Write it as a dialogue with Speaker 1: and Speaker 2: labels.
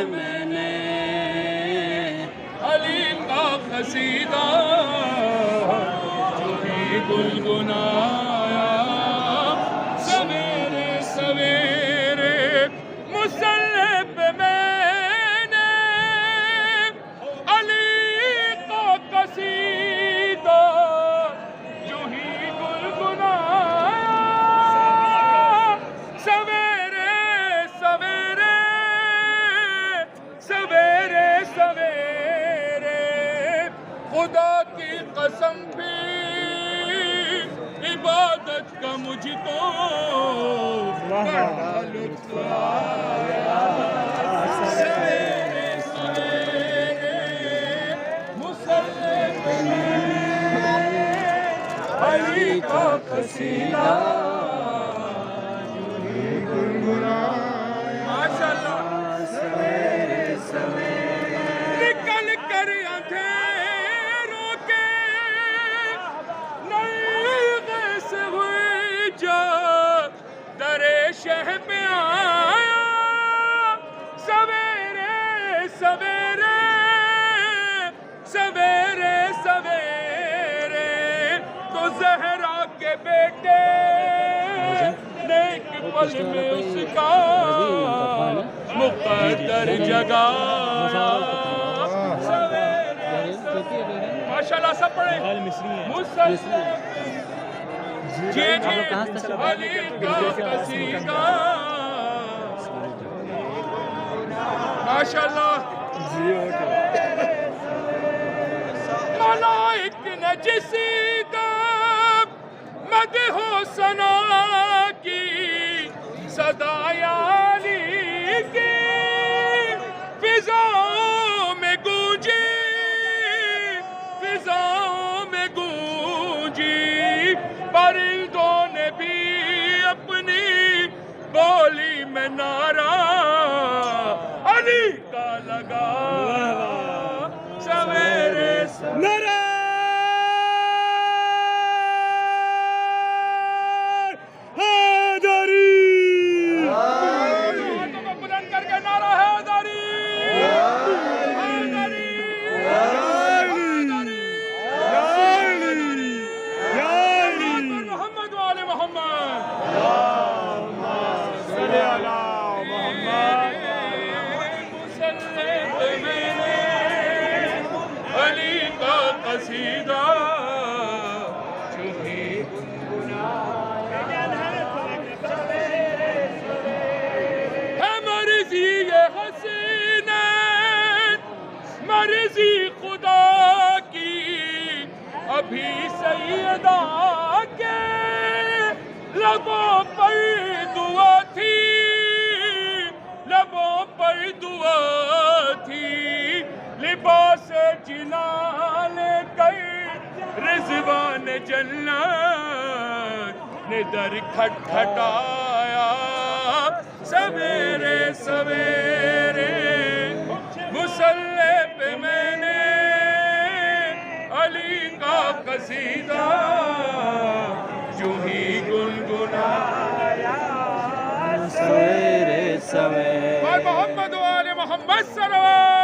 Speaker 1: میں نے علی کا قصیدہ جو بھی گنگنایا سویرے سویرے مصلی پہ میں نے علی کا قصیدہ جو ہی گنگنایا سویرے سویرے سویرے سویرے خدا کی قسم بھی عبادت کا مجھ کو بڑا لطف آیا سویرے سویرے مصلی پہ علی کا قصیدہ ماشاءاللہ سویرے سویرے نکل کر اندھیروں کے نئی غیث ہوئی جب در شہ پہ آیا سویرے سویرے سویرے سویرے تو زہرا کے بیٹے نیک پل میں اس کا مقدر جگایا سویرے سویرے ماشاءاللہ سب پڑھیں مسلم جی جی علی کا قصیدہ ماشاءاللہ ملائک نے جس دم مدح و ثنا کی صدا علی کی فضاؤں میں گونجی فضاؤں میں گونجی پرندوں نے بھی اپنی بولی میں نعرہ علی کا لگایا سویرے سویرے قصیدہ جو ہی ہے مرضی یہ حسینیت مرضی خدا کی ابھی سیدہ کے لبوں پر دعا تھی لبوں پر دعا تھی لباس جنا رضوان جنت نے در کھٹکھٹایا سویرے سویرے مصلی پہ میں نے علی کا قصیدہ جو ہی گنگنایا سویرے سویرے محمد و آل محمد صلوات